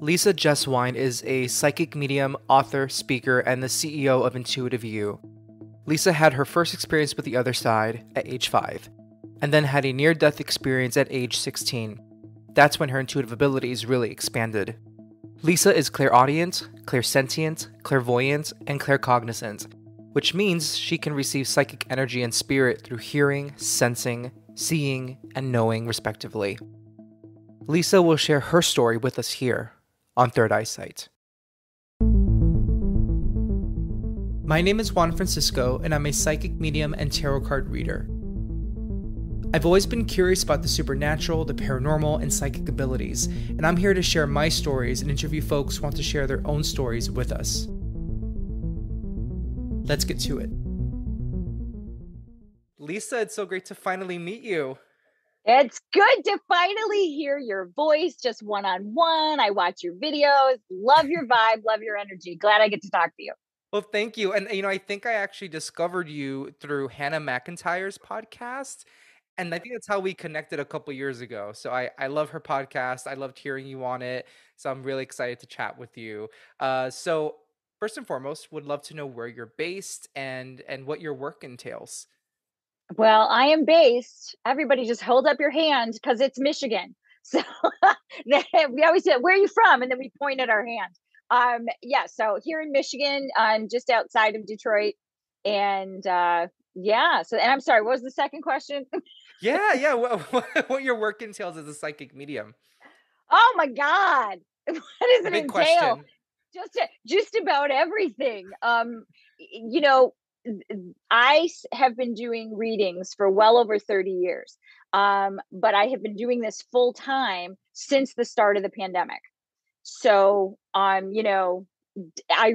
Lisa Jesswein is a psychic medium, author, speaker, and the CEO of Intuitive You. Lisa had her first experience with the other side at age 5, and then had a near-death experience at age 16. That's when her intuitive abilities really expanded. Lisa is clairaudient, clairsentient, clairvoyant, and claircognizant, which means she can receive psychic energy and spirit through hearing, sensing, seeing, and knowing, respectively. Lisa will share her story with us here on Third Eyesight. My name is Juan Francisco, and I'm a psychic medium and tarot card reader. I've always been curious about the supernatural, the paranormal, and psychic abilities, and I'm here to share my stories and interview folks who want to share their own stories with us. Let's get to it. Lisa, it's so great to finally meet you. It's good to finally hear your voice just one-on-one. I watch your videos, love your vibe, love your energy. Glad I get to talk to you. Well, thank you. And, I think I actually discovered you through Hannah McIntyre's podcast. And I think that's how we connected a couple years ago. So I love her podcast. I loved hearing you on it. So I'm really excited to chat with you. So first and foremost, would love to know where you're based and what your work entails. Well, I am based. Everybody just hold up your hand because it's Michigan. So we always say, where are you from? And then we point at our hand. So here in Michigan, I'm just outside of Detroit. And and I'm sorry, what was the second question? Yeah. What your work entails as a psychic medium. Oh my God. What does it Big entail? question. Just about everything. You know, I have been doing readings for well over 30 years. But I have been doing this full time since the start of the pandemic. So, I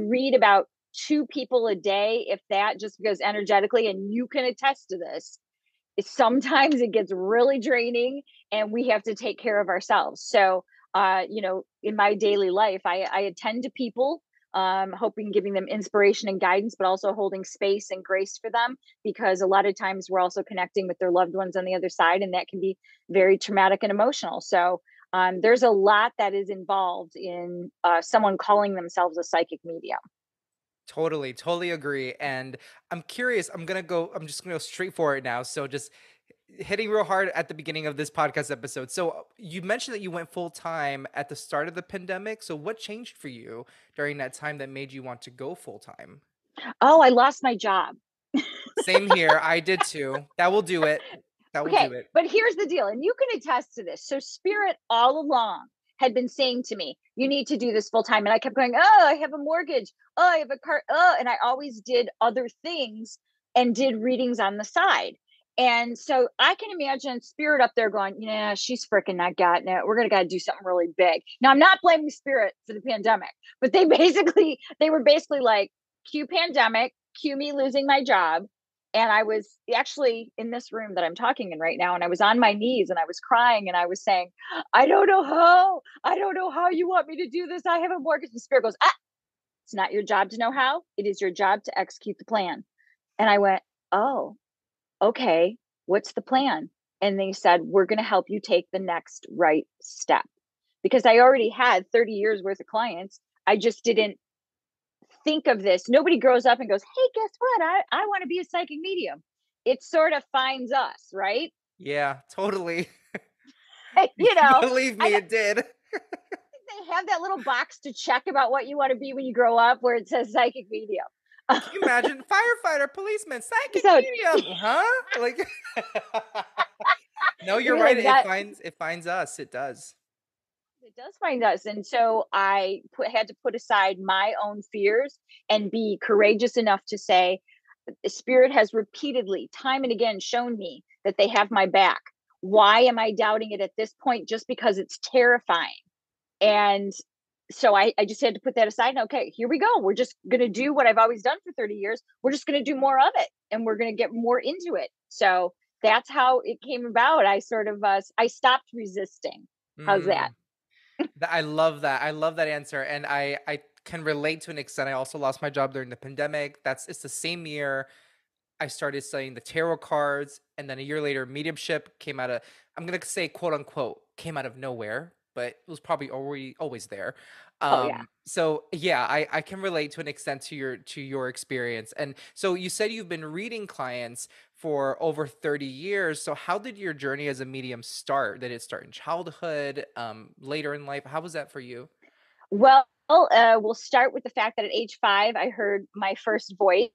read about 2 people a day, if that, just because energetically, and you can attest to this. Sometimes it gets really draining and we have to take care of ourselves. So, in my daily life, I attend to people, hoping giving them inspiration and guidance, but also holding space and grace for them, because a lot of times we're also connecting with their loved ones on the other side, and that can be very traumatic and emotional. So there's a lot that is involved in someone calling themselves a psychic medium. Totally agree. And I'm curious, I'm just gonna go straight for it now. So just hitting real hard at the beginning of this podcast episode. So you mentioned that you went full time at the start of the pandemic. So what changed for you during that time that made you want to go full time? Oh, I lost my job. Same here. I did too. That will do it. That will Okay, do it. but here's the deal, and you can attest to this. So Spirit all along had been saying to me, you need to do this full time. And I kept going, oh, I have a mortgage. Oh, I have a car. Oh, and I always did other things and did readings on the side. And so I can imagine Spirit up there going, yeah, she's freaking not getting it. We're going to got to do something really big. Now, I'm not blaming Spirit for the pandemic, but they were basically like, cue pandemic, cue me losing my job. And I was actually in this room that I'm talking in right now, and I was on my knees and I was crying and I was saying, I don't know how you want me to do this. I have a mortgage. And Spirit goes, it's not your job to know how. It is your job to execute the plan. And I went, oh, okay, what's the plan? And they said, we're going to help you take the next right step. Because I already had 30 years worth of clients. I just didn't think of this. Nobody grows up and goes, hey, guess what? I want to be a psychic medium. It sort of finds us, right? Yeah, totally. You know, Believe me, it did. they have that little box to check about what you want to be when you grow up where it says psychic medium. Can you imagine? Firefighter, policeman, psychic So, medium, huh? Like, no, you're right. It finds us. It does. It does find us. And so I had to put aside my own fears and be courageous enough to say, Spirit has repeatedly, time and again, shown me that they have my back. Why am I doubting it at this point? Just because it's terrifying. And so I just had to put that aside. And okay, here we go. We're just going to do what I've always done for 30 years. We're just going to do more of it, and we're going to get more into it. So that's how it came about. I sort of, I stopped resisting. How's that? I love that. I love that answer. And I can relate to an extent. I also lost my job during the pandemic. It's the same year I started studying the tarot cards. And then a year later, mediumship came out of, I'm going to say quote unquote, came out of nowhere. but it was probably always there. Oh yeah. So yeah, I can relate to an extent to your experience. And so you said you've been reading clients for over 30 years. So how did your journey as a medium start? Did it start in childhood, later in life? How was that for you? Well, we'll start with the fact that at age 5, I heard my first voice,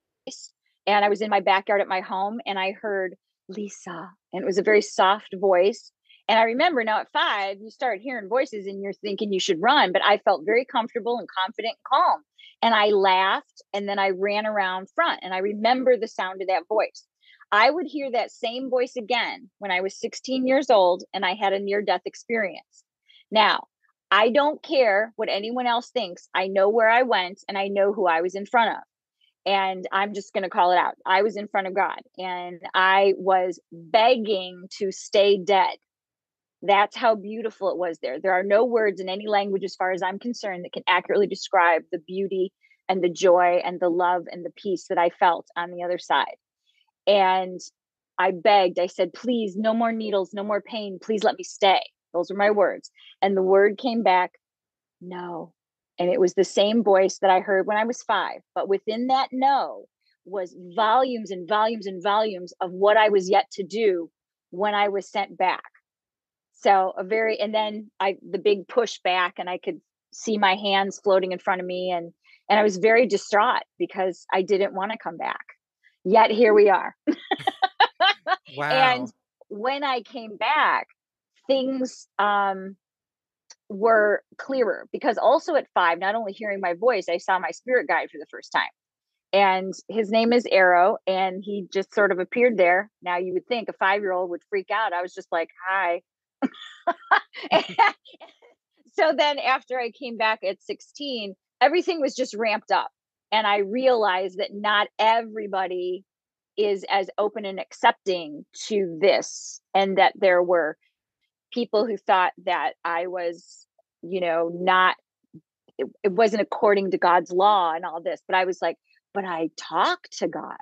and I was in my backyard at my home, and I heard Lisa, and it was a very soft voice. And I remember now at 5, you start hearing voices and you're thinking you should run, but I felt very comfortable and confident and calm. And I laughed and then I ran around front, and I remember the sound of that voice. I would hear that same voice again when I was 16 years old and I had a near death experience. Now, I don't care what anyone else thinks. I know where I went and I know who I was in front of. And I'm just going to call it out. I was in front of God and I was begging to stay dead. That's how beautiful it was there. There are no words in any language, as far as I'm concerned, that can accurately describe the beauty and the joy and the love and the peace that I felt on the other side. And I begged, I said, please, no more needles, no more pain. Please let me stay. Those were my words. And the word came back, no. And it was the same voice that I heard when I was 5. But within that no was volumes and volumes and volumes of what I was yet to do when I was sent back. So and then the big push back, and I could see my hands floating in front of me. And I was very distraught because I didn't want to come back. Yet here we are. And Wow. when I came back, things were clearer, because also at 5, not only hearing my voice, I saw my spirit guide for the first time. And his name is Arrow, and he just sort of appeared there. Now you would think a 5-year-old would freak out. I was just like, hi. So then after I came back at 16, everything was just ramped up. And I realized that not everybody is as open and accepting to this, and that there were people who thought that I was, not, it wasn't according to God's law and all this. But I was like, but I talk to God.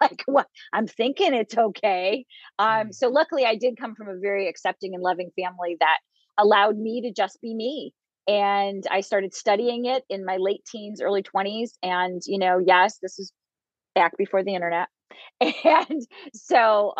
Like, what? I'm thinking it's okay. Mm. So luckily I did come from a very accepting and loving family that allowed me to just be me. And I started studying it in my late teens, early 20s. And, yes, this is back before the internet. And so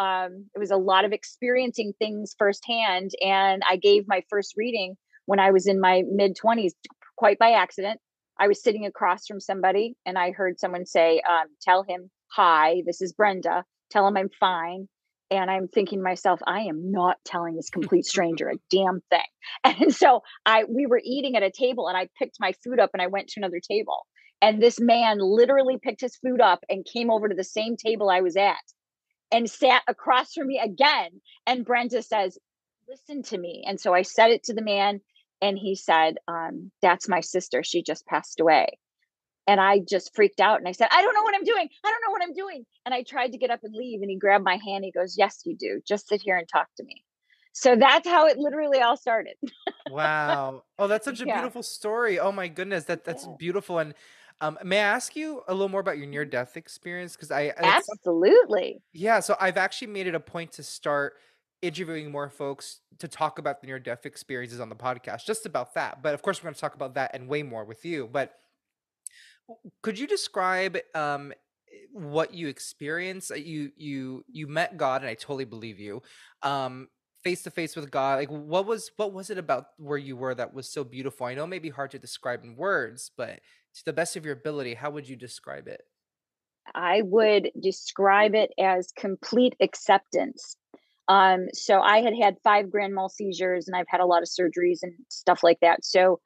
it was a lot of experiencing things firsthand. And I gave my first reading when I was in my mid 20s, quite by accident. I was sitting across from somebody and I heard someone say, tell him, hi, this is Brenda. Tell him I'm fine. And I'm thinking to myself, I am not telling this complete stranger a damn thing. And so we were eating at a table and I picked my food up and I went to another table. And this man literally picked his food up and came over to the same table I was at and sat across from me again. And Brenda says, listen to me. And so I said it to the man, and he said, that's my sister. She just passed away. And I just freaked out and I said, I don't know what I'm doing. I don't know what I'm doing. And I tried to get up and leave. And he grabbed my hand. He goes, yes, you do. Just sit here and talk to me. So that's how it literally all started. Wow. Oh, that's such a Yeah. beautiful story. Oh my goodness, that's Yeah. beautiful. And may I ask you a little more about your near death experience? Because it's Absolutely. yeah. So I've actually made it a point to start interviewing more folks to talk about the near death experiences on the podcast, just about that. But of course, we're going to talk about that and way more with you. But could you describe what you experienced? You met God, and I totally believe you. Um, Face to face with God. Like, what was it about where you were that was so beautiful? I know it may be hard to describe in words, but to the best of your ability, how would you describe it? I would describe it as complete acceptance. So I had had 5 grand mal seizures and I've had a lot of surgeries and stuff like that. So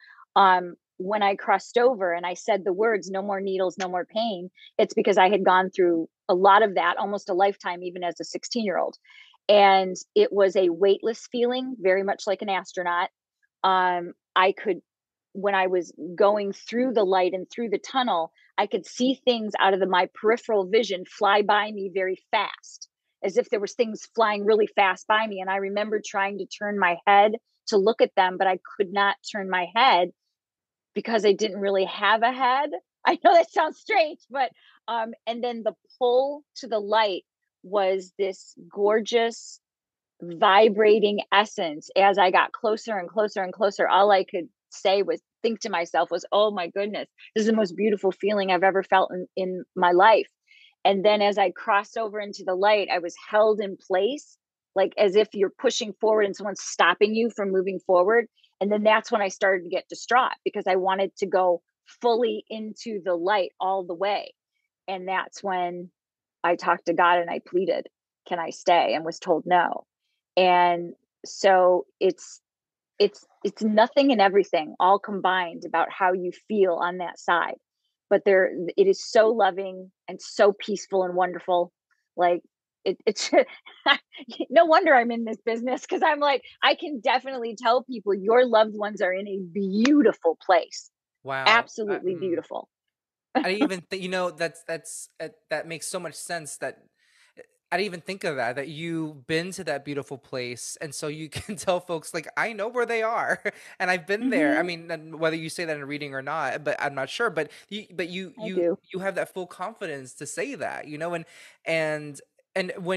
when I crossed over and I said the words, no more needles, no more pain, it's because I had gone through a lot of that, almost a lifetime, even as a 16-year-old. And it was a weightless feeling, very much like an astronaut. I could, when I was going through the light and through the tunnel, I could see things out of my peripheral vision fly by me very fast, as if there was things flying really fast by me. And I remember trying to turn my head to look at them, but I could not turn my head because I didn't really have a head. I know that sounds strange, but and then the pull to the light was this gorgeous vibrating essence as I got closer and closer and closer. All I could say was think to myself was, oh my goodness, this is the most beautiful feeling I've ever felt in my life. And then as I crossed over into the light, I was held in place, like as if you're pushing forward and someone's stopping you from moving forward. And then that's when I started to get distraught because I wanted to go fully into the light all the way. And that's when I talked to God and I pleaded, can I stay? And was told no. And so it's nothing and everything all combined about how you feel on that side. But there it is so loving and so peaceful and wonderful. Like it's no wonder I'm in this business because I'm like, I can definitely tell people your loved ones are in a beautiful place. Wow. Absolutely beautiful. I didn't even think, that makes so much sense that I didn't even think of that, that you've been to that beautiful place, and so you can tell folks, like, "I know where they are, and I've been there." I Hmm. mean, and whether you say that in a reading or not, but I'm not sure, but you I you do. you have that full confidence to say that, and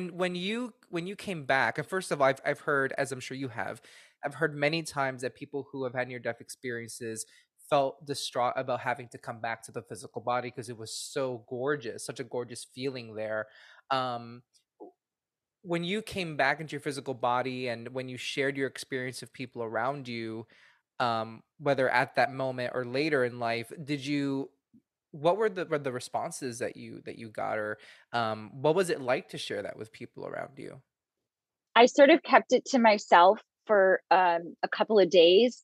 when you came back, and first of all, I've heard, as I'm sure you have, I've heard many times that people who have had near-death experiences felt distraught about having to come back to the physical body because it was so gorgeous, such a gorgeous feeling there. Um, when you came back into your physical body and when you shared your experience of people around you, whether at that moment or later in life, did you what were the responses that you got, or what was it like to share that with people around you? I sort of kept it to myself for a couple of days,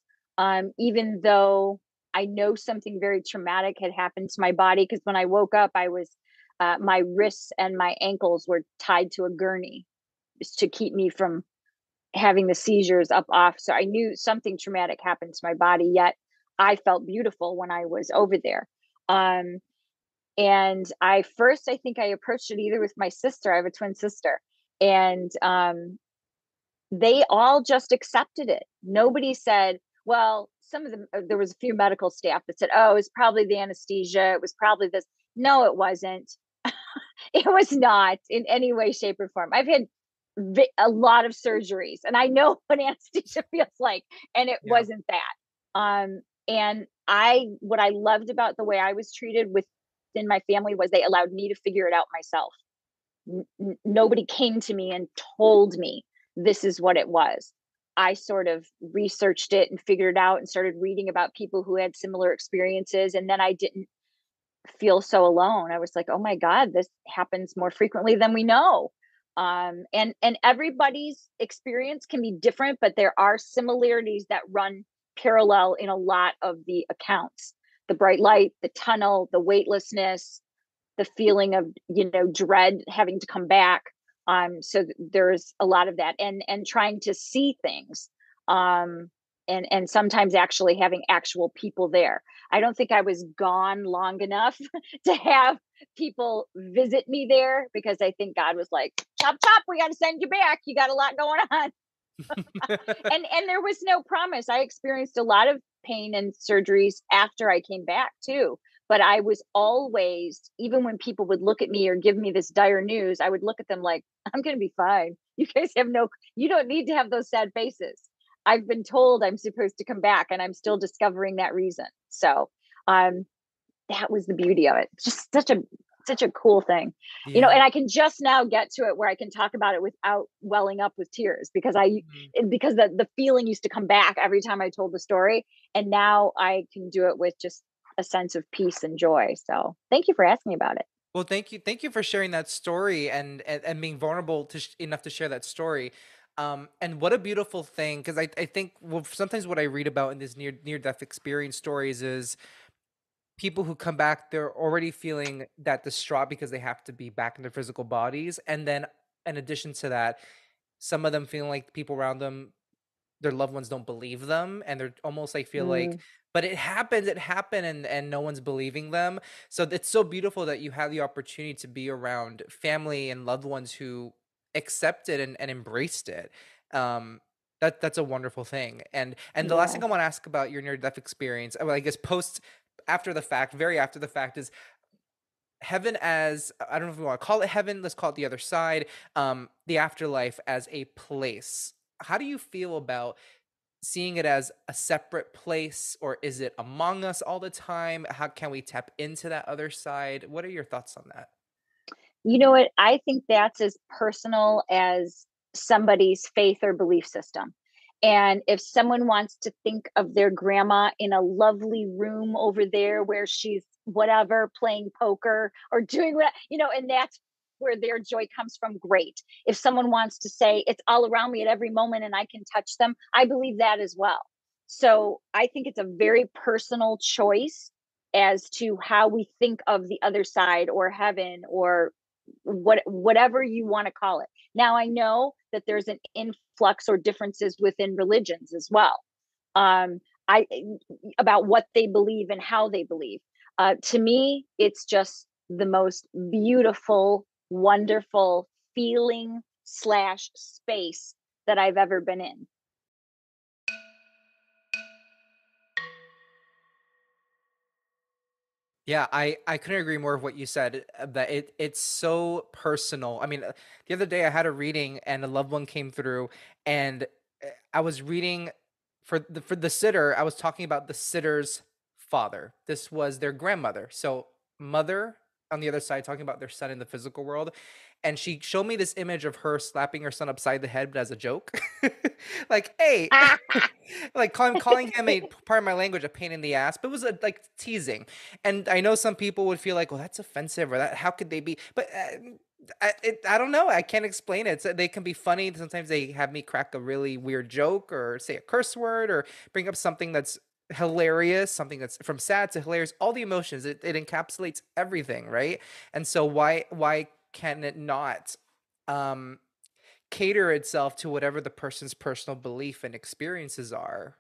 even though I know something very traumatic had happened to my body. Because when I woke up, I was my wrists and my ankles were tied to a gurney just to keep me from having the seizures up off. So I knew something traumatic happened to my body. Yet I felt beautiful when I was over there. Um, and I think I approached it either with my sister. I have a twin sister, and they all just accepted it. Nobody said, well, some of them, there was a few medical staff that said, oh, it's probably the anesthesia. It was probably this. No, it wasn't. It was not in any way, shape, or form. I've had a lot of surgeries and I know what anesthesia feels like. And it Yeah. wasn't that. And what I loved about the way I was treated within my family was they allowed me to figure it out myself. Nobody came to me and told me this is what it was. I sort of researched it and figured it out and started reading about people who had similar experiences. And then I didn't feel so alone. I was like, oh my God, this happens more frequently than we know. And everybody's experience can be different, but there are similarities that run parallel in a lot of the accounts. The bright light, the tunnel, the weightlessness, the feeling of dread having to come back. So there's a lot of that, and trying to see things, um and sometimes actually having actual people there. I don't think I was gone long enough to have people visit me there, because I think God was like, chop chop, we got to send you back, you got a lot going on. And there was no promise. I experienced a lot of pain and surgeries after I came back too. But I was always, even when people would look at me or give me this dire news, I would look at them like, I'm going to be fine. You guys have no, you don't need to have those sad faces. I've been told I'm supposed to come back and I'm still discovering that reason. So, um, that was the beauty of it. Just such a cool thing. Yeah. And I can just now get to it where I can talk about it without welling up with tears, because Mhm. because the feeling used to come back every time I told the story, and now I can do it with just a sense of peace and joy. So, thank you for asking about it. Well, thank you for sharing that story, and being vulnerable enough to share that story. And what a beautiful thing, because I think, well, sometimes what I read about in these near death experience stories is people who come back, they're already feeling that distraught because they have to be back in their physical bodies, and then in addition to that, some of them feeling like people around them, their loved ones don't believe them, and they're almost like feel like, Mm, but it happened, and no one's believing them. So it's so beautiful that you have the opportunity to be around family and loved ones who accepted and embraced it. Um, that's a wonderful thing. And the last yeah. thing I want to ask about your near death experience, well, I guess post after the fact, very after the fact, is heaven as, I don't know if we want to call it heaven, let's call it the other side, the afterlife as a place. How do you feel about seeing it as a separate place, or is it among us all the time? How can we tap into that other side? What are your thoughts on that? You know what? I think that's as personal as somebody's faith or belief system. And if someone wants to think of their grandma in a lovely room over there where she's whatever, playing poker or doing what, and that's where their joy comes from, great. If someone wants to say it's all around me at every moment and I can touch them, I believe that as well. So I think it's a very personal choice as to how we think of the other side or heaven or whatever you want to call it. Now I know that there's an influx or differences within religions as well. Um, I about what they believe and how they believe. To me, it's just the most beautiful, wonderful feeling slash space that I've ever been in. Yeah, I couldn't agree more of what you said, that it's so personal. I mean, the other day I had a reading and a loved one came through, and I was reading for the sitter. I was talking about the sitter's father. This was their grandmother. So mother on the other side talking about their son in the physical world, and she showed me this image of her slapping her son upside the head, but as a joke. Like, hey, like calling him a, part of my language, a pain in the ass, but it was a, like, teasing. And I know some people would feel like, well, that's offensive, or that, how could they be? But I don't know. I can't explain it. So they can be funny. Sometimes they have me crack a really weird joke or say a curse word or bring up something that's hilarious, something that's from sad to hilarious, all the emotions. It encapsulates everything, right? And so why can it not um cater itself to whatever the person's personal belief and experiences are?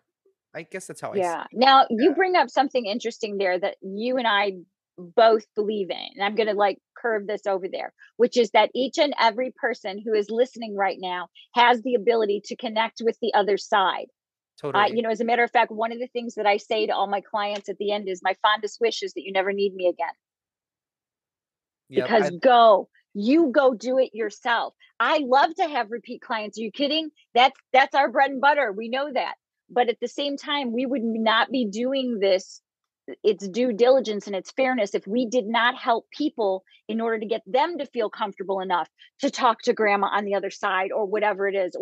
I guess that's how I see Yeah. it. Now, you bring up something interesting there that you and I both believe in. And I'm going to like curve this over there, which is that each and every person who is listening right now has the ability to connect with the other side. Totally. As a matter of fact, one of the things that I say to all my clients at the end is my fondest wish is that you never need me again, Yep. because you go do it yourself. I love to have repeat clients. Are you kidding? That's our bread and butter. We know that. But at the same time, we would not be doing this, its due diligence and its fairness, if we did not help people in order to get them to feel comfortable enough to talk to grandma on the other side or whatever it is,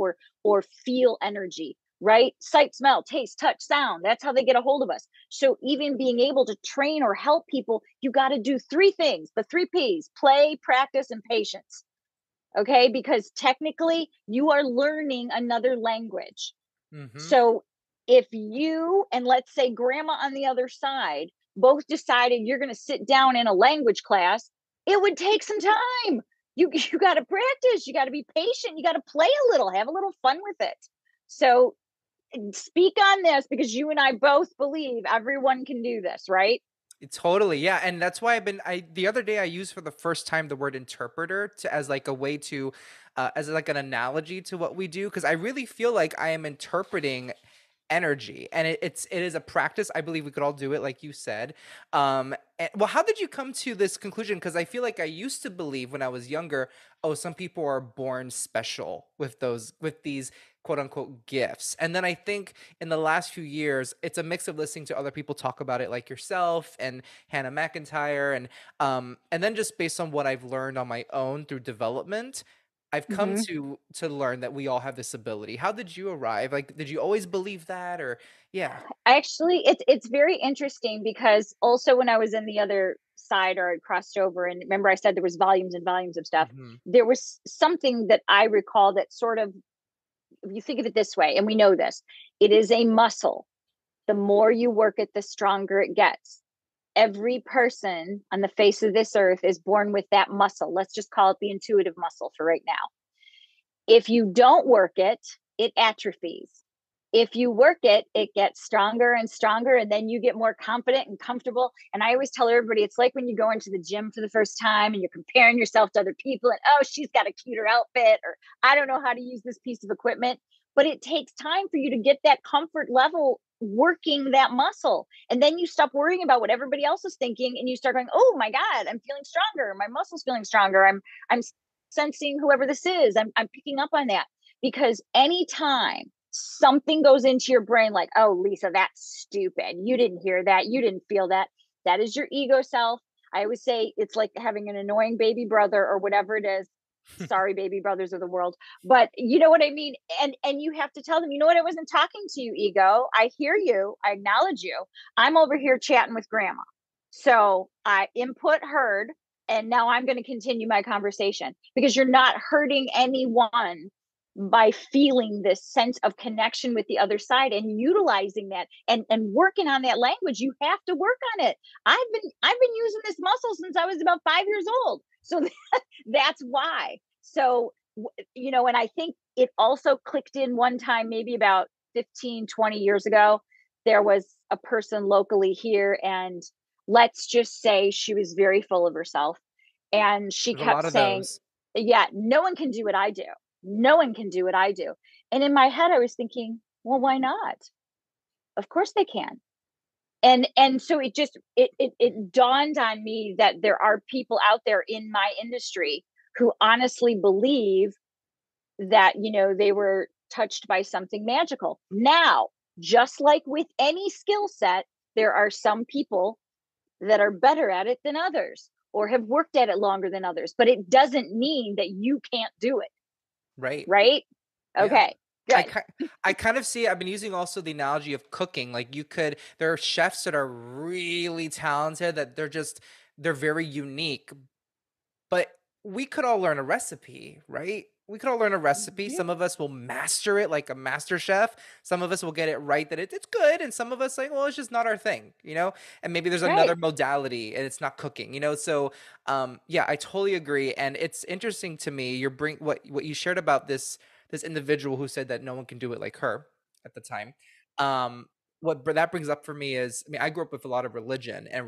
or feel energy, right? Sight, smell, taste, touch, sound. That's how they get a hold of us. So even being able to train or help people, you got to do three things, the three P's: play, practice, and patience. Okay, because technically you are learning another language. Mm-hmm. So if you and, let's say, grandma on the other side both decided you're going to sit down in a language class, it would take some time. You got to practice, you got to be patient, you got to play a little, have a little fun with it. So speak on this, because you and I both believe everyone can do this, right? Totally, yeah, and that's why I the other day I used for the first time the word interpreter to, as like a way to, as like an analogy to what we do, because I really feel like I am interpreting energy, and it is a practice. I believe we could all do it, like you said. Well, how did you come to this conclusion? Because I feel like I used to believe when I was younger, oh, some people are born special with these quote unquote gifts, and then I think in the last few years it's a mix of listening to other people talk about it, like yourself and Hannah McIntyre, and then just based on what I've learned on my own through development, I've come Mm-hmm. to learn that we all have this ability. How did you arrive? Like, did you always believe that, or yeah? Actually, it's very interesting, because also when I was in the other side, or I crossed over, and remember I said there was volumes and volumes of stuff, Mhm. there was something that I recall that sort of, if you think of it this way, and we know this, it is a muscle. The more you work it, the stronger it gets. Every person on the face of this earth is born with that muscle. Let's just call it the intuitive muscle for right now. If you don't work it, it atrophies. If you work it, it gets stronger and stronger, and then you get more confident and comfortable. And I always tell everybody, it's like when you go into the gym for the first time and you're comparing yourself to other people, and oh, she's got a cuter outfit, or I don't know how to use this piece of equipment. But it takes time for you to get that comfort level working that muscle. And then you stop worrying about what everybody else is thinking and you start going, oh my God, I'm feeling stronger. My muscle's feeling stronger. I'm sensing whoever this is. I'm picking up on that. Because anytime something goes into your brain like, oh, Lisa, that's stupid. You didn't hear that. You didn't feel that. That is your ego self. I always say it's like having an annoying baby brother or whatever it is. Sorry, baby brothers of the world, but you know what I mean. And you have to tell them, you know what, I wasn't talking to you, ego. I hear you. I acknowledge you. I'm over here chatting with grandma. So I input heard, and now I'm going to continue my conversation, because you're not hurting anyone by feeling this sense of connection with the other side and utilizing that and working on that language. You have to work on it. I've been using this muscle since I was about 5 years old. So that's why. So, and I think it also clicked in one time, maybe about 15, 20 years ago. There was a person locally here, and let's just say she was very full of herself. And she There's a kept lot of saying, those. yeah, no one can do what I do. No one can do what I do. And in my head, I was thinking, well, why not? Of course they can. And so it dawned on me that there are people out there in my industry who honestly believe that, they were touched by something magical. Now, just like with any skill set, there are some people that are better at it than others or have worked at it longer than others, but it doesn't mean that you can't do it. Right. Right? Yeah. Okay, I good. ki I kind of see I've been using also the analogy of cooking, like, there are chefs that are really talented, that they're very unique, but we could all learn a recipe, right? We could all learn a recipe. Yeah, Some of us will master it like a master chef. Some of us will get it right that it's good, and some of us like, well, it's just not our thing, you know? And maybe there's right. another modality and it's not cooking, you know? So, yeah, I totally agree. And it's interesting to me, what you shared about this individual who said that no one can do it like her at the time. Um, that brings up for me is, I mean, I grew up with a lot of religion, and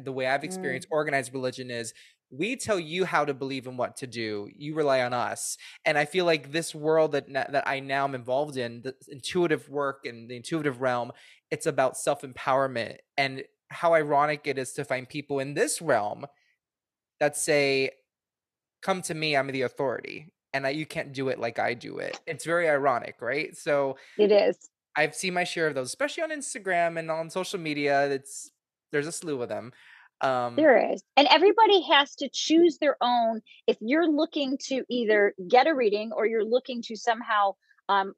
the way I've Mm, experienced organized religion is we tell you how to believe and what to do. You rely on us. And I feel like this world that I now am involved in, the intuitive work and the intuitive realm, it's about self-empowerment. And how ironic it is to find people in this realm that say, come to me, I'm the authority. And you can't do it like I do it. It's very ironic, right? So it is. I've seen my share of those, especially on Instagram and on social media. There's a slew of them. Um, There is. And everybody has to choose their own. If you're looking to either get a reading or you're looking to somehow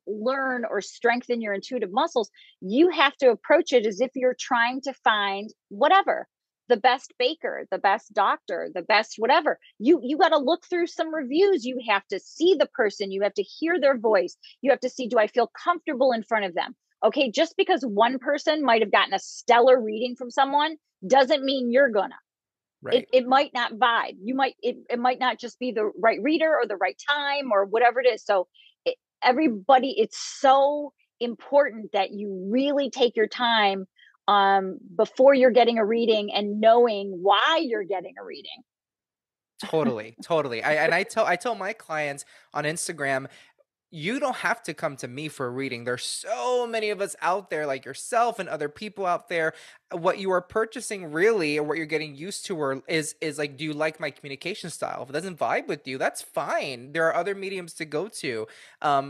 learn or strengthen your intuitive muscles, you have to approach it as if you're trying to find whatever, the best baker, the best doctor, the best whatever. You got to look through some reviews. You have to see the person. You have to hear their voice. You have to see, do I feel comfortable in front of them? Okay, just because one person might have gotten a stellar reading from someone doesn't mean you're gonna. it, right. it might not vibe. It might not just be the right reader or the right time or whatever it is. So everybody, it's so important that you really take your time before you're getting a reading and knowing why you're getting a reading. Totally, totally. I tell my clients on Instagram, you don't have to come to me for a reading. There's so many of us out there like yourself and other people out there. What you are purchasing really, or what you're getting used to, is like, do you like my communication style? If it doesn't vibe with you, that's fine. There are other mediums to go to.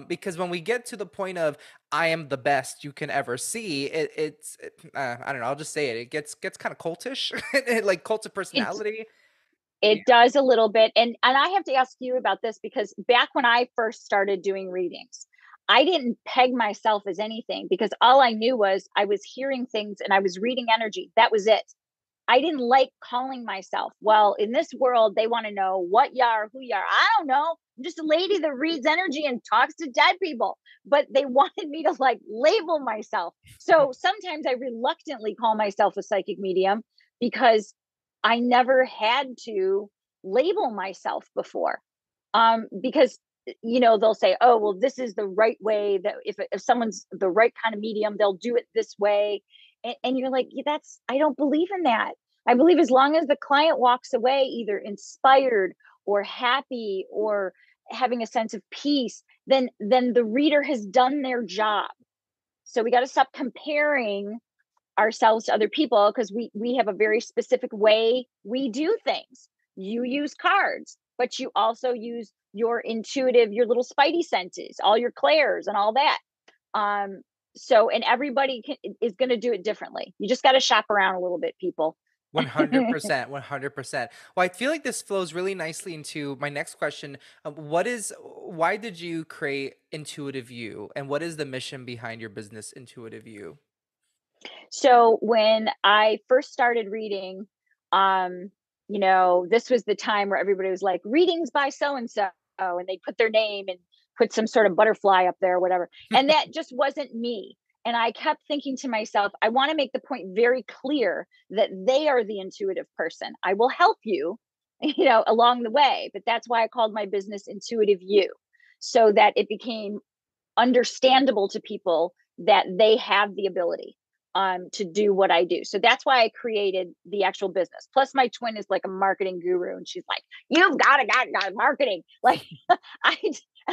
Because when we get to the point of I am the best you can ever see, I don't know. I'll just say it. It gets kind of cultish, like cult of It personality. Yeah. It does a little bit. And I have to ask you about this because back when I first started doing readings, I didn't peg myself as anything because all I knew was I was hearing things and I was reading energy. That was it. I didn't like calling myself. Well, in this world, they want to know what you are, who you are. I don't know. I'm just a lady that reads energy and talks to dead people. But they wanted me to like label myself. So sometimes I reluctantly call myself a psychic medium because I never had to label myself before. Because they'll say, oh, well, this is the right way, that if someone's the right kind of medium, they'll do it this way. And you're like, yeah, I don't believe in that. I believe as long as the client walks away either inspired or happy or having a sense of peace, then the reader has done their job. So we got to stop comparing ourselves to other people, because we have a very specific way we do things. You use cards, but you also use your intuitive, your little spidey senses, all your clairs and all that. Um, so, and everybody is going to do it differently. You just got to shop around a little bit, people. 100%, 100%. Well, I feel like this flows really nicely into my next question. Why did you create Intuitive You, and what is the mission behind your business, Intuitive You? So when I first started reading, um, this was the time where everybody was like, readings by so and so, and they put their name and put some sort of butterfly up there or whatever. And that just wasn't me. And I kept thinking to myself, I want to make the point very clear that they are the intuitive person. I will help you, along the way. But that's why I called my business Intuitive You, so that it became understandable to people that they have the ability to do what I do. So that's why I created the actual business. Plus, my twin is like a marketing guru, and she's like, "You've got marketing." Like, I,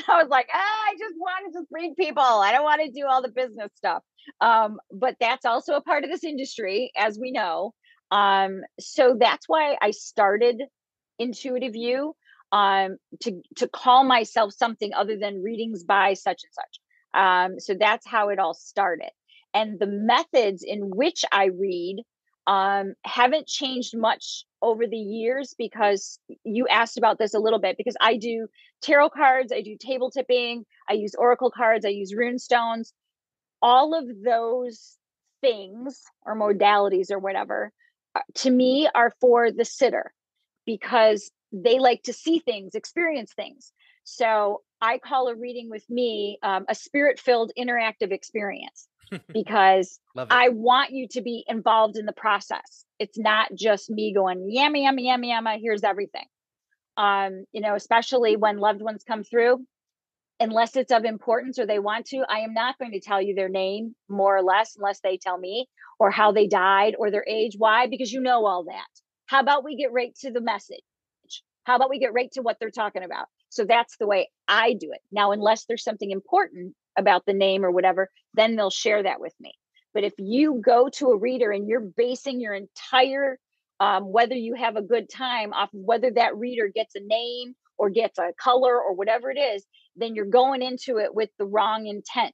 I was like, I just want to just read people. I don't want to do all the business stuff. But that's also a part of this industry, as we know. So that's why I started Intuitive You, to call myself something other than readings by such and such. So that's how it all started. And the methods in which I read haven't changed much over the years, because you asked about this a little bit, because I do tarot cards, I do table tipping, I use oracle cards, I use rune stones. All of those things or modalities or whatever, to me, are for the sitter, because they like to see things, experience things. So I call a reading with me a spirit filled interactive experience, because Love it. I want you to be involved in the process. It's not just me going, yamma, yamma, yamma, yamma, here's everything. Especially when loved ones come through, unless it's of importance or they want to, I am not going to tell you their name, more or less, unless they tell me, or how they died or their age. Why? Because you know all that. How about we get right to the message? How about we get right to what they're talking about? So that's the way I do it. Now, unless there's something important about the name or whatever, then they'll share that with me. But if you go to a reader and you're basing your entire whether you have a good time off of whether that reader gets a name or gets a color or whatever it is, then you're going into it with the wrong intent.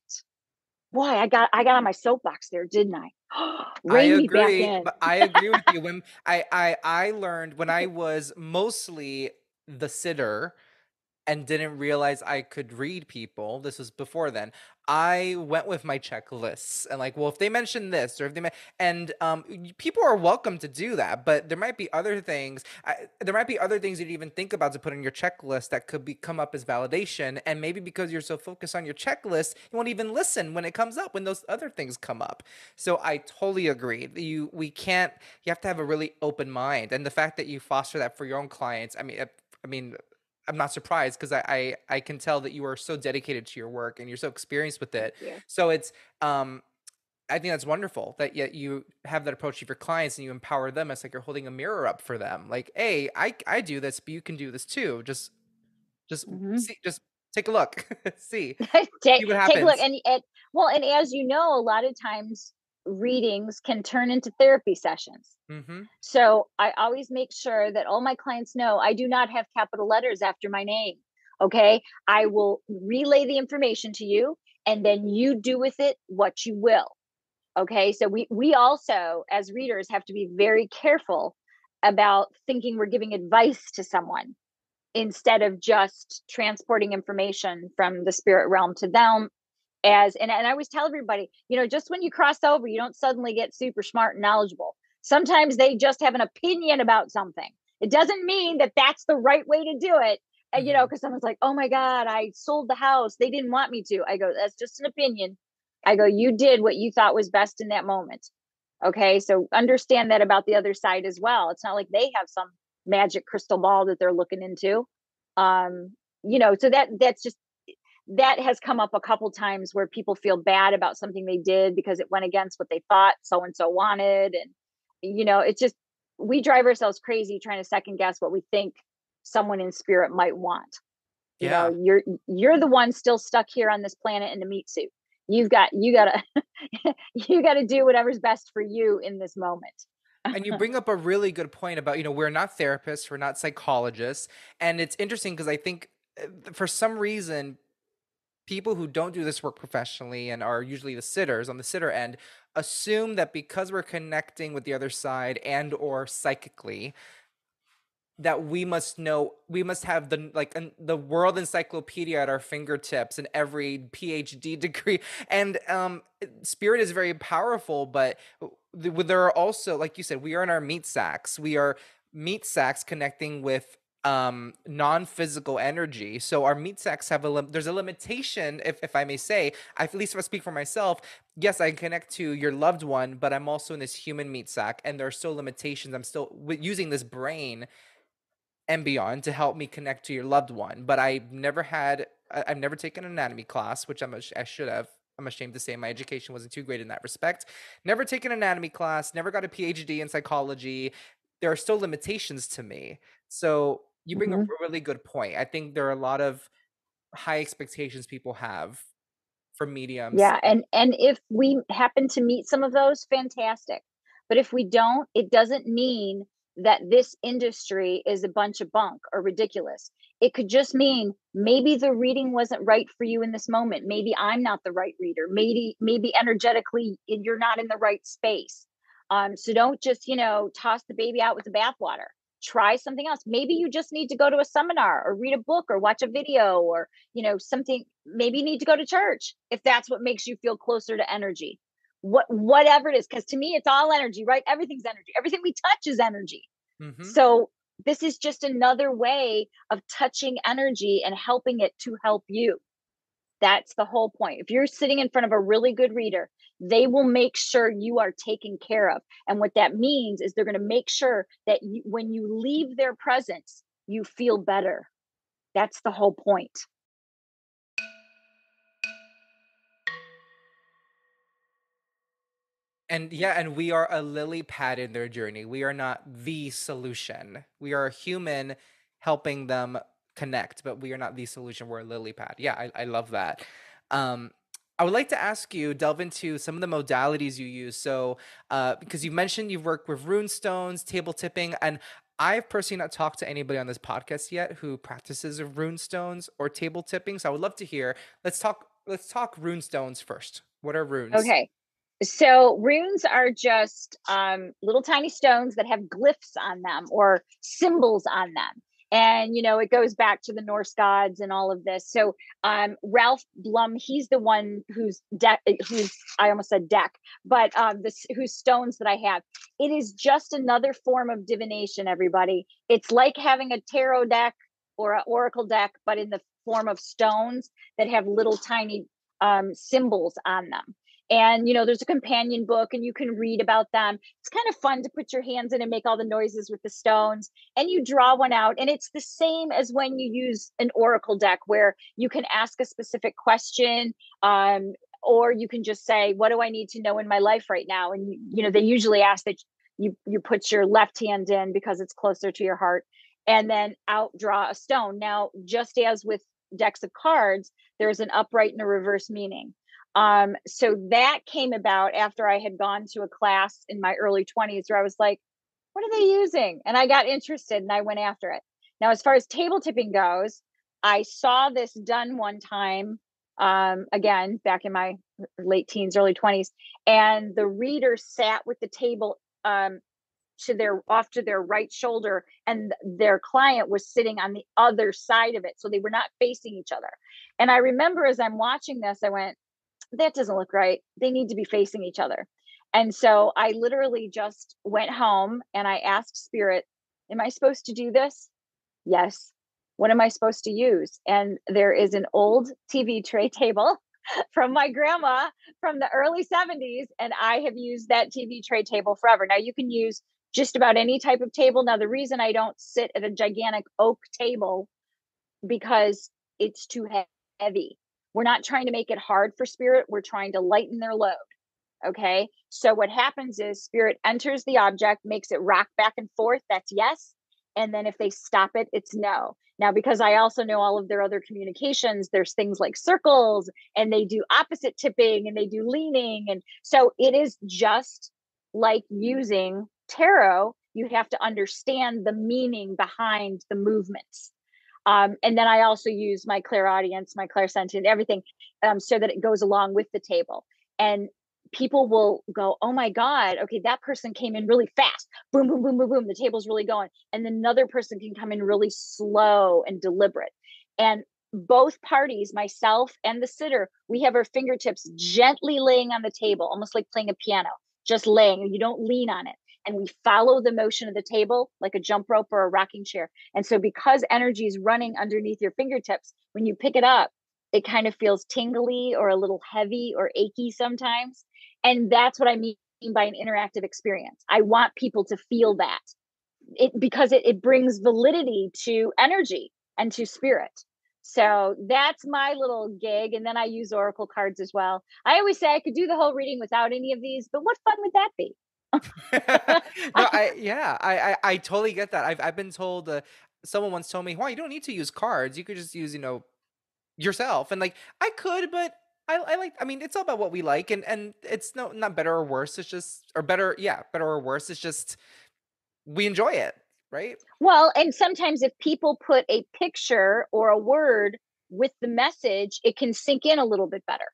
Boy, I got on my soapbox there, didn't I? I Rein me back agree, in. but I agree with you. When I learned when I was mostly the sitter and didn't realize I could read people. This was before then. I went with my checklists and like, well, if they mention this or if they and people are welcome to do that, but there might be other things. There might be other things you'd even think about to put on your checklist that could come up as validation, and maybe because you're so focused on your checklist, you won't even listen when it comes up when those other things come up. So I totally agree. We can't. You have to have a really open mind, and the fact that you foster that for your own clients. I mean, I'm not surprised because I can tell that you are so dedicated to your work and you're so experienced with Thank it. you. So it's I think that's wonderful that yet you have that approach of your clients and you empower them. It's like you're holding a mirror up for them. Like, hey, I do this, but you can do this too. Just Mm-hmm. see, just take a look, see what Take a look, happens. and well, and as you know, a lot of times readings can turn into therapy sessions. Mm-hmm. So I always make sure that all my clients know I do not have capital letters after my name. Okay. I will relay the information to you, and then you do with it what you will. Okay. So we also, as readers, have to be very careful about thinking we're giving advice to someone instead of just transporting information from the spirit realm to them. And I always tell everybody, just when you cross over, you don't suddenly get super smart and knowledgeable. Sometimes they just have an opinion about something. It doesn't mean that that's the right way to do it. And, Mm-hmm. because someone's like, oh my God, I sold the house, they didn't want me to. I go, that's just an opinion. I go, you did what you thought was best in that moment. Okay. So understand that about the other side as well. It's not like they have some magic crystal ball that they're looking into. So that's just, that has come up a couple times where people feel bad about something they did because it went against what they thought so and so wanted. And it's just, we drive ourselves crazy trying to second guess what we think someone in spirit might want. Yeah. You're the one still stuck here on this planet in a meat suit. you gotta you gotta do whatever's best for you in this moment. And you bring up a really good point about, we're not therapists, we're not psychologists. And it's interesting because I think for some reason, people who don't do this work professionally and are usually the sitters on the sitter end assume that because we're connecting with the other side and or psychically, that we must have the world encyclopedia at our fingertips and every PhD degree. And spirit is very powerful, but there are also, like you said, we are in our meat sacks. We are meat sacks connecting with non-physical energy. So our meat sacks have there's a limitation, if I may say. At least if I speak for myself, yes, I can connect to your loved one, but I'm also in this human meat sack, and there are still limitations. I'm still using this brain and beyond to help me connect to your loved one. But I've never taken an anatomy class, which I should have. I'm ashamed to say my education wasn't too great in that respect. Never taken an anatomy class, never got a PhD in psychology. There are still limitations to me. So you bring a Mhm. really good point. I think there are a lot of high expectations people have for mediums. Yeah, and if we happen to meet some of those, fantastic. But if we don't, it doesn't mean that this industry is a bunch of bunk or ridiculous. It could just mean maybe the reading wasn't right for you in this moment. Maybe I'm not the right reader. Maybe energetically you're not in the right space. So don't just, toss the baby out with the bathwater. Try something else. Maybe you just need to go to a seminar or read a book or watch a video or something. Maybe you need to go to church if that's what makes you feel closer to energy. Whatever it is, because to me it's all energy, right? Everything's energy. Everything we touch is energy. Mm-hmm. So this is just another way of touching energy and helping it to help you. That's the whole point. If you're sitting in front of a really good reader, they will make sure you are taken care of. And what that means is they're going to make sure that when you leave their presence, you feel better. That's the whole point. And yeah, and we are a lily pad in their journey. We are not the solution. We are a human helping them connect, but we are not the solution. We're a lily pad. Yeah, I love that. Um, I would like to ask you, delve into some of the modalities you use. So, because you mentioned you've worked with rune stones, table tipping, and I've personally not talked to anybody on this podcast yet who practices rune stones or table tipping. So I would love to hear. Let's talk rune stones first. What are runes? Okay. So runes are just little tiny stones that have glyphs on them or symbols on them. And, it goes back to the Norse gods and all of this. So Ralph Blum, he's the one who's I almost said deck, but whose stones that I have. It is just another form of divination, everybody. It's like having a tarot deck or an oracle deck, but in the form of stones that have little tiny symbols on them. And there's a companion book and you can read about them. It's kind of fun to put your hands in and make all the noises with the stones, and you draw one out, and it's the same as when you use an oracle deck where you can ask a specific question, or you can just say, what do I need to know in my life right now? And they usually ask that you put your left hand in because it's closer to your heart, and then out draw a stone. Now, just as with decks of cards, there's an upright and a reverse meaning. So that came about after I had gone to a class in my early 20s where I was like, what are they using? And I got interested and I went after it. Now, as far as table tipping goes, I saw this done one time, again, back in my late teens, early 20s, and the reader sat with the table off to their right shoulder, and their client was sitting on the other side of it. So they were not facing each other. And I remember as I'm watching this, I went, that doesn't look right. They need to be facing each other. And so I literally just went home and I asked Spirit, am I supposed to do this? Yes. What am I supposed to use? And there is an old TV tray table from my grandma from the early 70s. And I have used that TV tray table forever. Now you can use just about any type of table. Now, the reason I don't sit at a gigantic oak table because it's too heavy. We're not trying to make it hard for Spirit. We're trying to lighten their load. Okay. So what happens is Spirit enters the object, makes it rock back and forth. That's yes. And then if they stop it, it's no. Now, because I also know all of their other communications, there's things like circles, and they do opposite tipping, and they do leaning. And so it is just like using tarot. You have to understand the meaning behind the movements. And then I also use my clairaudience, my clairsentient, everything, so that it goes along with the table. And people will go, oh my God, okay, that person came in really fast. Boom, boom, boom, boom, boom. The table's really going. And then another person can come in really slow and deliberate. And both parties, myself and the sitter, we have our fingertips gently laying on the table, almost like playing a piano, just laying. You don't lean on it. And we follow the motion of the table like a jump rope or a rocking chair. And so because energy is running underneath your fingertips, when you pick it up, it kind of feels tingly or a little heavy or achy sometimes. And that's what I mean by an interactive experience. I want people to feel that because it brings validity to energy and to spirit. So that's my little gig. And then I use oracle cards as well. I always say I could do the whole reading without any of these, but what fun would that be? No, I totally get that. I've been told, someone once told me, "Why, you don't need to use cards. You could just use, yourself." And like I could, but I like. I mean, it's all about what we like, and it's not better or worse. It's just or better, yeah, better or worse. It's just we enjoy it, right? Well, and sometimes if people put a picture or a word with the message, it can sink in a little bit better.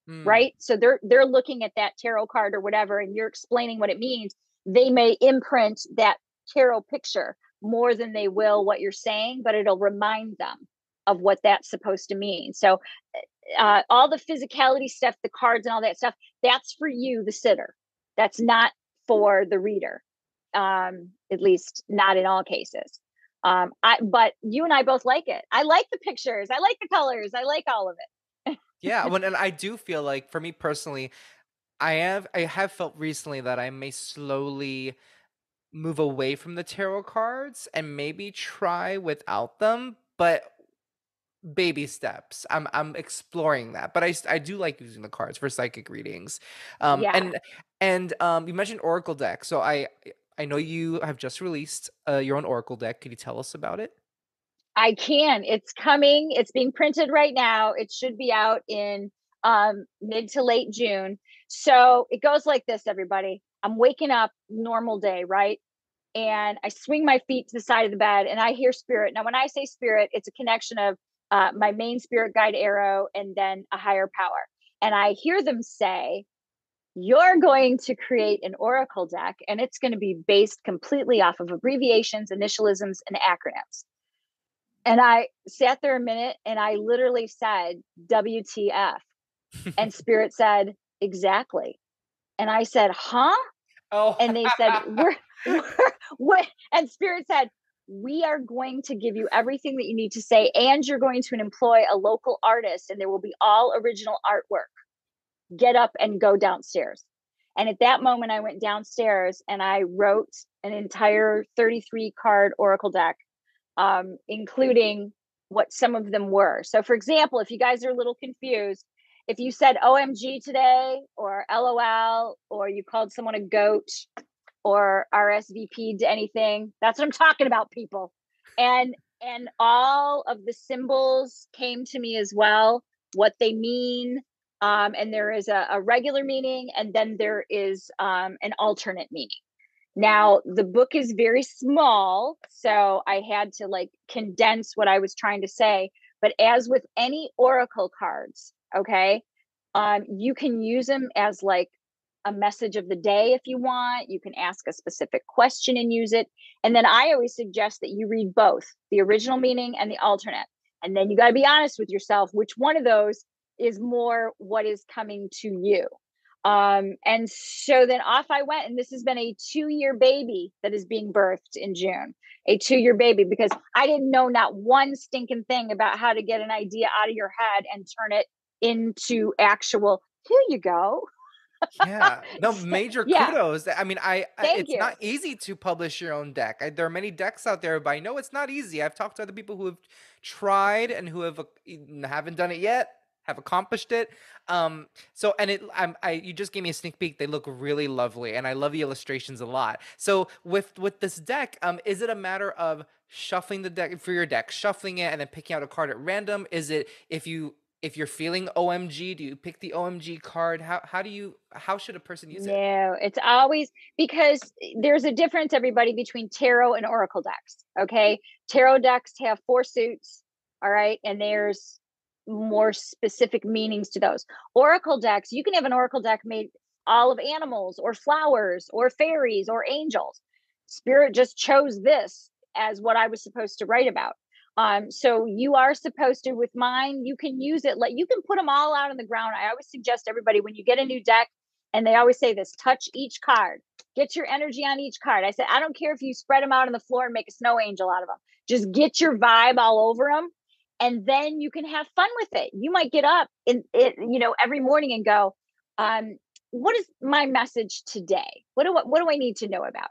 Hmm. Right? So they're looking at that tarot card or whatever, and you're explaining what it means. They may imprint that tarot picture more than they will what you're saying, but it'll remind them of what that's supposed to mean. So all the physicality stuff, the cards and all that stuff, that's for you, the sitter. That's not for the reader. At least not in all cases. But you and I both like it. I like the pictures. I like the colors. I like all of it. Yeah, when and I do feel like for me personally, I have felt recently that I may slowly move away from the tarot cards and maybe try without them, but baby steps. I'm exploring that, but I do like using the cards for psychic readings. Um, Yeah. and you mentioned Oracle deck, so I know you have just released your own Oracle deck. Could you tell us about it? I can. It's coming. It's being printed right now. It should be out in mid to late June. So it goes like this, everybody. I'm waking up, normal day, right? And I swing my feet to the side of the bed and I hear spirit. Now, when I say spirit, it's a connection of my main spirit guide arrow and then a higher power. And I hear them say, you're going to create an oracle deck and it's going to be based completely off of abbreviations, initialisms, and acronyms. And I sat there a minute and I literally said, WTF. And Spirit said, exactly. And I said, huh? Oh. And they said, we're what? And Spirit said, we are going to give you everything that you need to say, and you're going to employ a local artist, and there will be all original artwork. Get up and go downstairs. And at that moment, I went downstairs and I wrote an entire 33 card oracle deck, including what some of them were. So, for example, if you guys are a little confused, if you said OMG today, or LOL, or you called someone a goat, or RSVP'd to anything, that's what I'm talking about, people. And all of the symbols came to me as well, what they mean. And there is a regular meaning, and then there is an alternate meaning. Now, the book is very small, so I had to like condense what I was trying to say. But as with any oracle cards, okay, you can use them as like a message of the day if you want. You can ask a specific question and use it. And then I always suggest that you read both the original meaning and the alternate. And then you got to be honest with yourself, which one of those is more what is coming to you. And so then off I went, and this has been a 2-year baby that is being birthed in June, a 2-year baby, because I didn't know not one stinking thing about how to get an idea out of your head and turn it into actual, here you go. Yeah. No, major Yeah, kudos. I mean, thank it's you. not easy to publish your own deck. There are many decks out there, but I know it's not easy. I've talked to other people who have tried and who have haven't done it yet. have accomplished it. So and you just gave me a sneak peek. They look really lovely, and I love the illustrations a lot. So with this deck, is it a matter of shuffling the deck for your deck, shuffling it, and then picking out a card at random? Is it if you're feeling OMG, do you pick the OMG card? How should a person use it? No, it's always because there's a difference, everybody, between tarot and oracle decks. Okay. Tarot decks have four suits. All right. And there's more specific meanings to those. Oracle decks, you can have an oracle deck made all of animals or flowers or fairies or angels. Spirit just chose this as what I was supposed to write about. So you are supposed to, with mine, you can use it, like you can put them all out on the ground. I always suggest everybody, when you get a new deck, and they always say this, touch each card, get your energy on each card. I said, I don't care if you spread them out on the floor and make a snow angel out of them. Just get your vibe all over them. And then you can have fun with it. You might get up in it, every morning and go, what is my message today? What do I need to know about?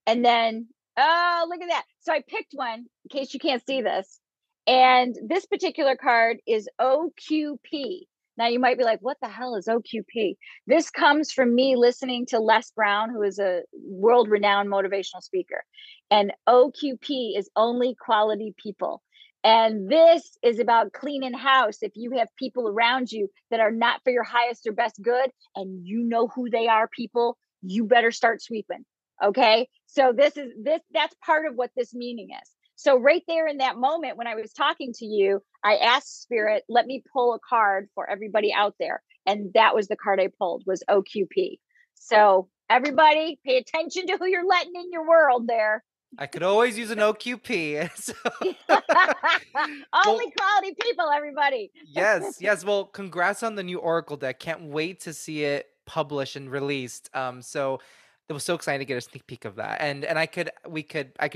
And then, oh, look at that. So I picked one in case you can't see this. And this particular card is OQP. Now you might be like, what the hell is OQP? This comes from me listening to Les Brown, who is a world renowned motivational speaker. And OQP is only quality people. And this is about cleaning house. If you have people around you that are not for your highest or best good, and you know who they are, people, you better start sweeping. Okay. So that's part of what this meaning is. So right there in that moment when I was talking to you, I asked Spirit, let me pull a card for everybody out there. And that was the card I pulled, was OQP. So everybody pay attention to who you're letting in your world there. I could always use an OQP. So Only well, quality people, everybody. yes, yes. Well, congrats on the new Oracle deck. Can't wait to see it published and released. So it was so exciting to get a sneak peek of that. And I could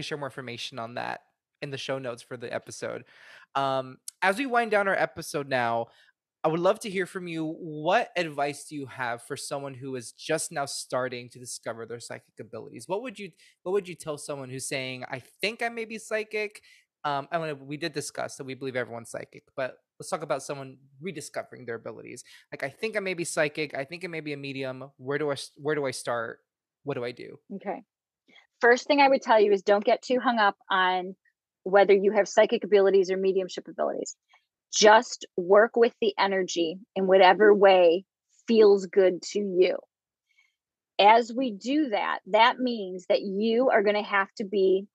share more information on that in the show notes for the episode. As we wind down our episode now, I would love to hear from you. What advice do you have for someone who is just now starting to discover their psychic abilities? What would you tell someone who's saying, "I think I may be psychic"? We did discuss that we believe everyone's psychic, but let's talk about someone rediscovering their abilities. Like, I think I may be psychic. I think I may be a medium. Where do I start? What do I do? Okay. First thing I would tell you is don't get too hung up on whether you have psychic abilities or mediumship abilities. Just work with the energy in whatever way feels good to you. As we do that, that means that you are going to have to be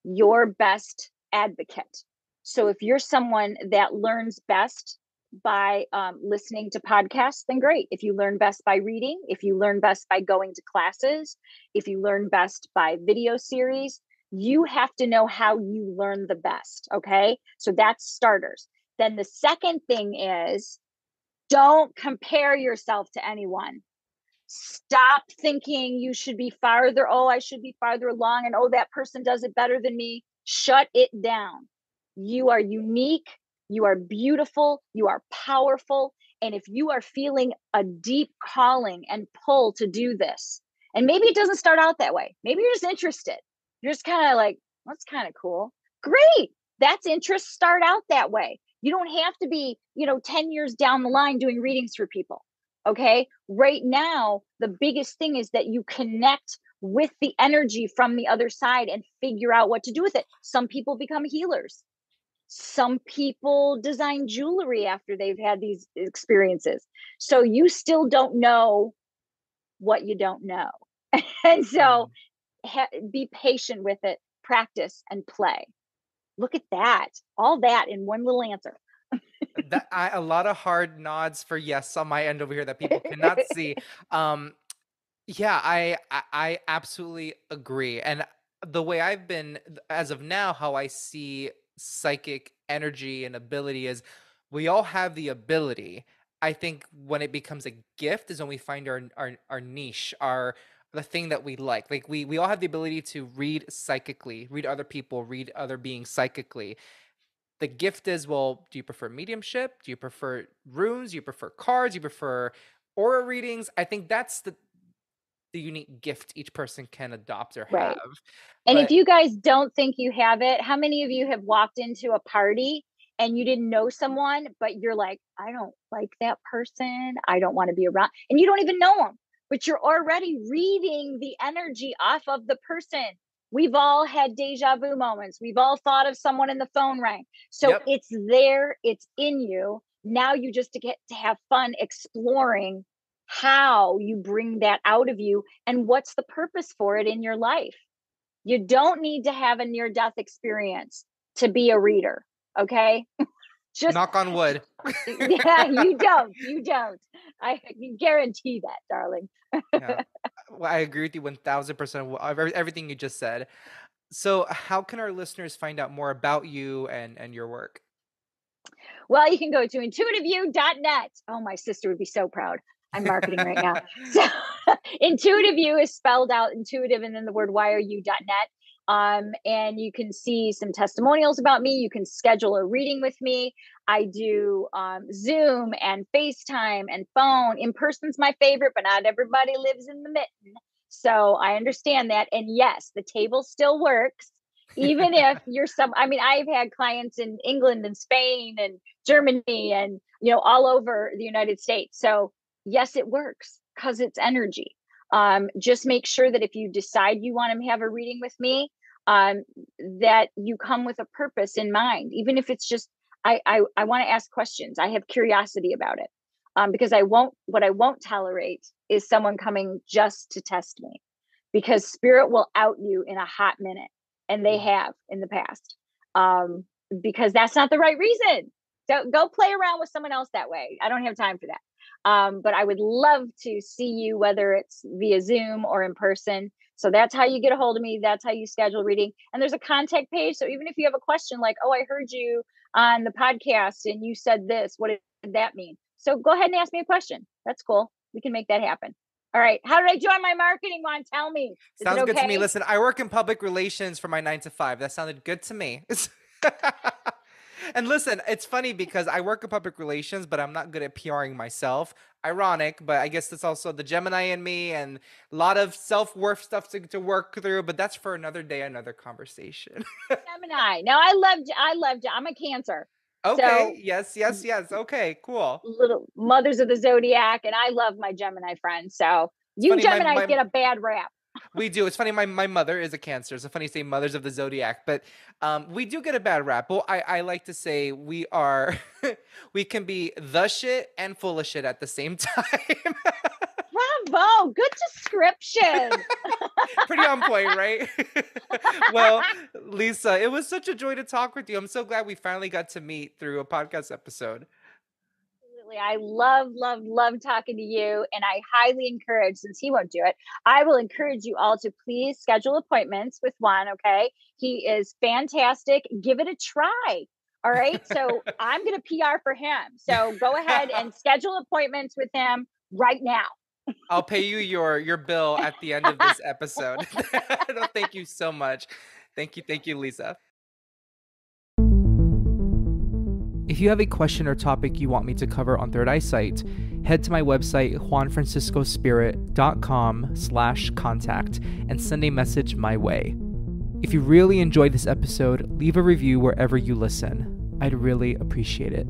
your best advocate. So if you're someone that learns best by listening to podcasts, then great. If you learn best by reading, if you learn best by going to classes, if you learn best by video series, you have to know how you learn the best. Okay. So that's starters. Then the second thing is, don't compare yourself to anyone. Stop thinking you should be farther. Oh, I should be farther along. And oh, that person does it better than me. Shut it down. You are unique. You are beautiful. You are powerful. And if you are feeling a deep calling and pull to do this, and maybe it doesn't start out that way, maybe you're just interested. You're just kind of like, that's kind of cool. Great. That's interest. Start out that way. You don't have to be, 10 years down the line doing readings for people. Okay. Right now, the biggest thing is that you connect with the energy from the other side and figure out what to do with it. Some people become healers. Some people design jewelry after they've had these experiences. So you still don't know what you don't know. And so be patient with it, practice and play. Look at that. All that in one little answer. A lot of hard nods for yes on my end over here that people cannot see. Um, yeah, I absolutely agree. And the way I've been as of now, how I see psychic energy and ability is we all have the ability. I think when it becomes a gift is when we find our niche, our the thing that we like. Like we all have the ability to read psychically, read other people, read other beings psychically. The gift is, well, do you prefer mediumship? Do you prefer runes? Do you prefer cards? Do you prefer aura readings? I think that's the unique gift each person can adopt or Right. have. And if But you guys don't think you have it, how many of you have walked into a party and you didn't know someone, but you're like, I don't like that person. I don't want to be around, and you don't even know them, but you're already reading the energy off of the person. We've all had deja vu moments. We've all thought of someone and the phone rang. So Yep. it's there, it's in you. Now you just get to have fun exploring how you bring that out of you and what's the purpose for it in your life. You don't need to have a near-death experience to be a reader, okay? Just knock on wood. yeah, you don't. I can guarantee that, darling. Yeah. Well, I agree with you 1000% of everything you just said. So how can our listeners find out more about you and your work? Well, you can go to intuitiveyou.net. Oh, my sister would be so proud. I'm marketing right now. So Intuitive You is spelled out intuitive and then the word whyyou.net. And you can see some testimonials about me. You can schedule a reading with me. I do Zoom and FaceTime and phone. In person's my favorite, but not everybody lives in the mitten. So I understand that. And yes, the table still works. Even if you're I've had clients in England and Spain and Germany and, all over the United States. So yes, it works because it's energy. Just make sure that if you decide you want to have a reading with me, that you come with a purpose in mind, even if it's just, I want to ask questions. I have curiosity about it. Because what I won't tolerate is someone coming just to test me, because spirit will out you in a hot minute. And they have in the past, because that's not the right reason. So go play around with someone else that way. I don't have time for that. But I would love to see you, whether it's via Zoom or in person. So that's how you get a hold of me. That's how you schedule reading. And there's a contact page. So even if you have a question like, oh, I heard you on the podcast and you said this, what did that mean? So go ahead and ask me a question. That's cool. We can make that happen. All right. How did I join my marketing one? Tell me. Sounds good to me. Listen, I work in public relations for my 9 to 5. That sounded good to me. And listen, it's funny because I work in public relations, but I'm not good at PRing myself. Ironic, but I guess that's also the Gemini in me and a lot of self-worth stuff to work through. But that's for another day, another conversation. Gemini. No, I loved I'm a Cancer. Okay. So, yes. Okay, cool. Little mothers of the zodiac, and I love my Gemini friends. So you Geminis get a bad rap. We do. It's funny. My mother is a Cancer. It's funny to say mothers of the zodiac, but we do get a bad rap. Well, I like to say we can be the shit and full of shit at the same time. Bravo. Good description. Pretty on point, right? Well, Lisa, it was such a joy to talk with you. I'm so glad we finally got to meet through a podcast episode. I love talking to you, and I highly encourage, since he won't do it, I will encourage you all to please schedule appointments with Juan. Okay. He is fantastic. Give it a try. All right. So I'm going to PR for him. So go ahead and schedule appointments with him right now. I'll pay you your bill at the end of this episode. No, thank you so much. Thank you, Lisa. If you have a question or topic you want me to cover on Third Eyesight, head to my website, juanfranciscospirit.com/contact, and send a message my way. If you really enjoyed this episode, leave a review wherever you listen. I'd really appreciate it.